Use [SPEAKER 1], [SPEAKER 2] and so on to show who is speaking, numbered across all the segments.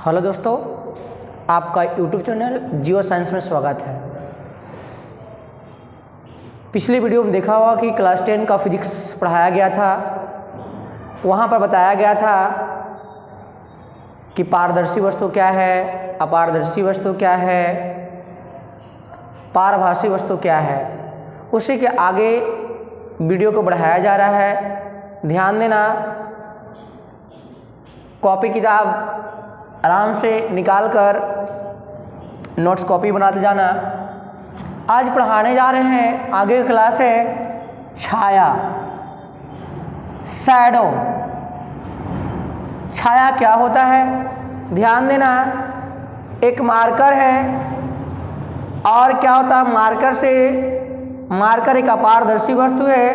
[SPEAKER 1] Hello दोस्तों, आपका YouTube channel geo science में स्वागत है। पिछले वीडियो में देखा होगा कि क्लास 10 का फिजिक्स पढ़ाया गया था। वहाँ पर बताया गया था कि पारदर्शी वस्तु क्या है, अपारदर्शी वस्तु क्या है, पारभासी वस्तु क्या है। उसी के आगे वीडियो को बढ़ाया जा रहा है। ध्यान देना, कॉपी किताब आराम से निकाल कर नोट्स कॉपी बनाते जाना। आज पढ़ाने जा रहे हैं, आगे की क्लास है छाया, शैडो। छाया क्या होता है, ध्यान देना। एक मार्कर है और क्या होता है, मार्कर एक अपारदर्शी वस्तु है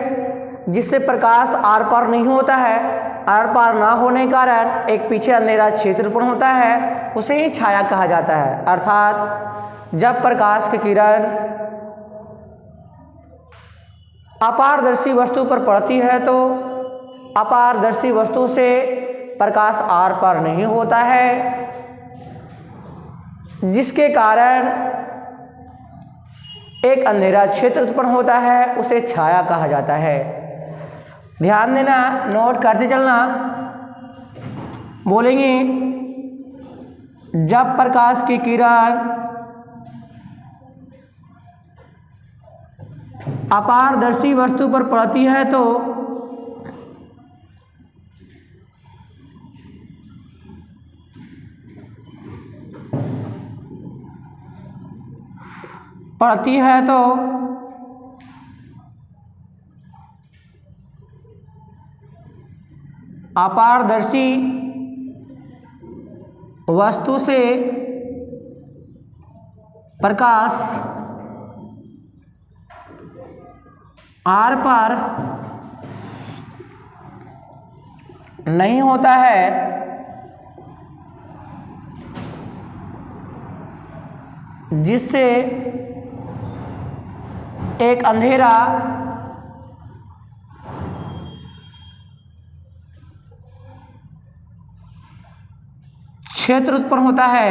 [SPEAKER 1] जिससे प्रकाश आर पार नहीं होता है। आर पार ना होने के कारण एक पीछे अंधेरा क्षेत्र उत्पन्न होता है, उसे ही छाया कहा जाता है। अर्थात जब प्रकाश की किरण अपारदर्शी वस्तु पर पड़ती है तो अपारदर्शी वस्तु से प्रकाश आर पार नहीं होता है, जिसके कारण एक अंधेरा क्षेत्र उत्पन्न होता है, उसे छाया कहा जाता है। ध्यान देना, नोट करते चलना। बोलेंगे जब प्रकाश की किरण अपारदर्शी वस्तु पर पड़ती है तो अपारदर्शी वस्तु से प्रकाश आर पार नहीं होता है, जिससे एक अंधेरा क्षेत्र उत्पन्न होता है,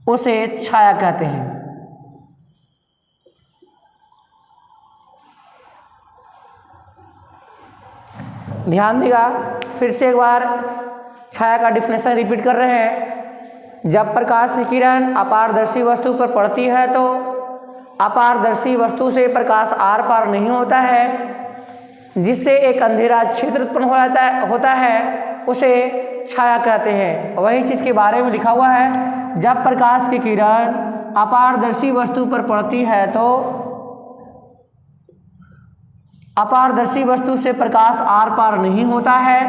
[SPEAKER 1] उसे छाया कहते हैं। ध्यान देगा, फिर से एक बार छाया का डिफिनेशन रिपीट कर रहे हैं। जब प्रकाश की किरण अपारदर्शी वस्तु पर पड़ती है तो अपारदर्शी वस्तु से प्रकाश आर पार नहीं होता है, जिससे एक अंधेरा क्षेत्र उत्पन्न होता है, उसे छाया कहते हैं। वही चीज़ के बारे में लिखा हुआ है, जब प्रकाश की किरण अपारदर्शी वस्तु पर पड़ती है तो अपारदर्शी वस्तु से प्रकाश आर पार नहीं होता है,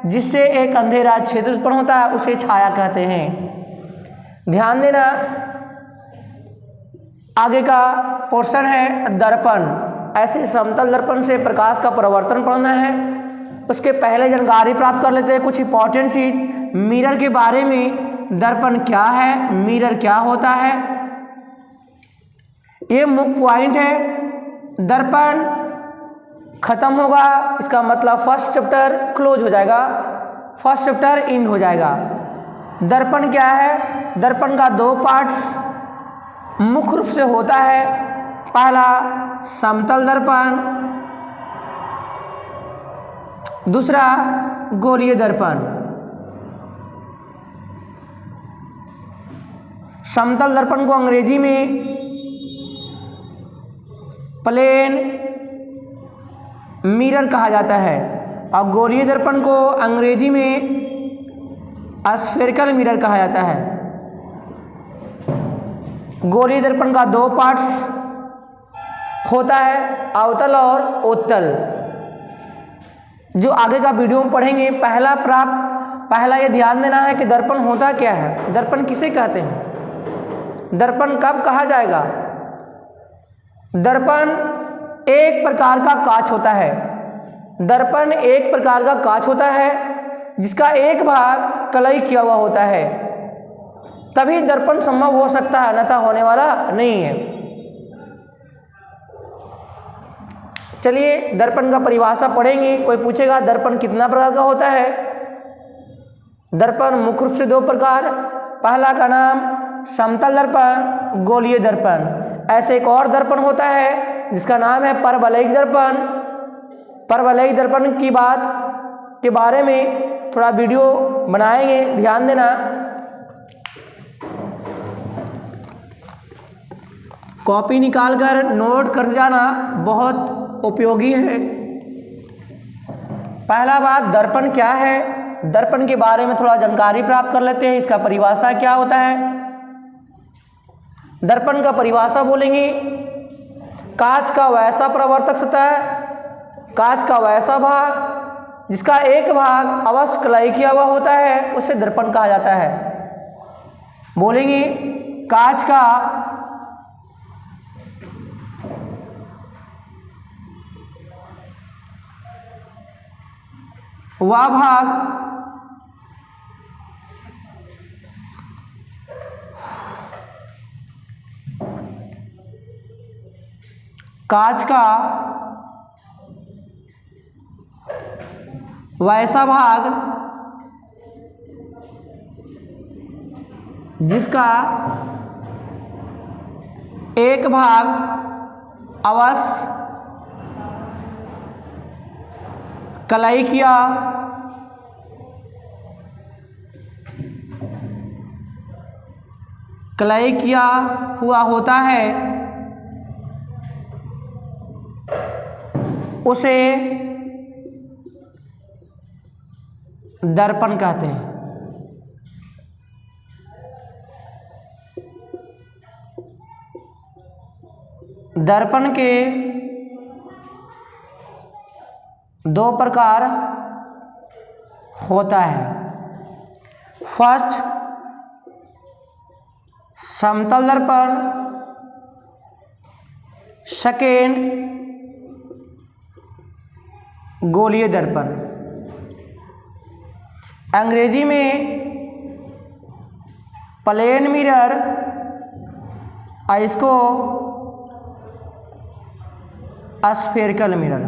[SPEAKER 1] जिससे एक अंधेरा क्षेत्र उत्पन्न होता है, उसे छाया कहते हैं। ध्यान देना, आगे का पोर्शन है दर्पण। ऐसे समतल दर्पण से प्रकाश का परावर्तन पढ़ना है। उसके पहले जानकारी प्राप्त कर लेते हैं कुछ इंपॉर्टेंट चीज मिरर के बारे में। दर्पण क्या है, मिरर क्या होता है, ये मुख्य पॉइंट है। दर्पण खत्म होगा, इसका मतलब फर्स्ट चैप्टर क्लोज हो जाएगा, फर्स्ट चैप्टर इन हो जाएगा। दर्पण क्या है, दर्पण का दो पार्ट्स मुख्य रूप से होता है। पहला समतल दर्पण, दूसरा गोलीय दर्पण। समतल दर्पण को अंग्रेजी में प्लेन मिरर कहा जाता है और गोलीय दर्पण को अंग्रेजी में स्फेरिकल मिरर कहा जाता है। गोलीय दर्पण का दो पार्ट्स होता है, अवतल और उत्तल। जो आगे का वीडियो में पढ़ेंगे, पहला ये ध्यान देना है कि दर्पण होता क्या है, दर्पण किसे कहते हैं, दर्पण कब कहा जाएगा। दर्पण एक प्रकार का कांच होता है। दर्पण एक प्रकार का कांच होता है जिसका एक भाग कलई किया हुआ होता है, तभी दर्पण संभव हो सकता है, अन्यथा होने वाला नहीं है। चलिए दर्पण का परिभाषा पढ़ेंगे। कोई पूछेगा दर्पण कितना प्रकार का होता है। दर्पण मुख्य रूप से दो प्रकार, पहला का नाम समतल दर्पण, गोलीय दर्पण। ऐसे एक और दर्पण होता है जिसका नाम है परवलयिक दर्पण। परवलयिक दर्पण की बात के बारे में थोड़ा वीडियो बनाएंगे, ध्यान देना। कॉपी निकालकर नोट कर जाना, बहुत उपयोगी है। पहला बात, दर्पण क्या है। दर्पण के बारे में थोड़ा जानकारी प्राप्त कर लेते हैं। इसका परिभाषा क्या होता है। दर्पण का परिभाषा बोलेंगे, कांच का वैसा परावर्तक सतह, कांच का वैसा भाग जिसका एक भाग अवश्य कलाई किया हुआ होता है, उसे दर्पण कहा जाता है। बोलेंगे कांच का वह भाग कांच का वैसा भाग जिसका एक भाग अवश्य कलाई किया हुआ होता है, उसे दर्पण कहते हैं। दर्पण के दो प्रकार होता है। फर्स्ट समतल दर्पण, सेकेंड गोलीय दर्पण। अंग्रेजी में प्लेन मिरर, इसको स्फेरिकल मिरर।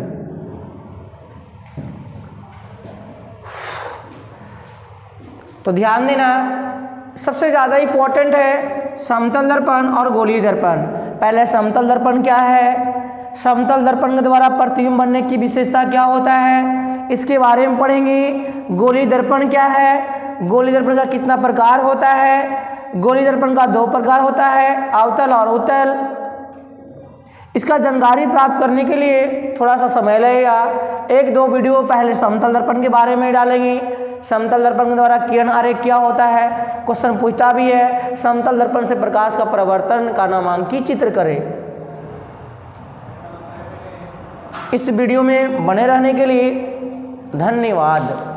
[SPEAKER 1] तो ध्यान देना, सबसे ज़्यादा इम्पोर्टेंट है समतल दर्पण और गोलीय दर्पण। पहले समतल दर्पण क्या है, समतल दर्पण के द्वारा प्रतिबिंब बनने की विशेषता क्या होता है, इसके बारे में पढ़ेंगे। गोलीय दर्पण क्या है, गोलीय दर्पण का कितना प्रकार होता है। गोलीय दर्पण का दो प्रकार होता है, अवतल और उत्तल। इसका जानकारी प्राप्त करने के लिए थोड़ा सा समय लगेगा। एक दो वीडियो पहले समतल दर्पण के बारे में डालेंगे। समतल दर्पण के द्वारा किरण आरेख क्या होता है, क्वेश्चन पूछता भी है। समतल दर्पण से प्रकाश का परावर्तन का नामांकित चित्र करें। इस वीडियो में बने रहने के लिए धन्यवाद।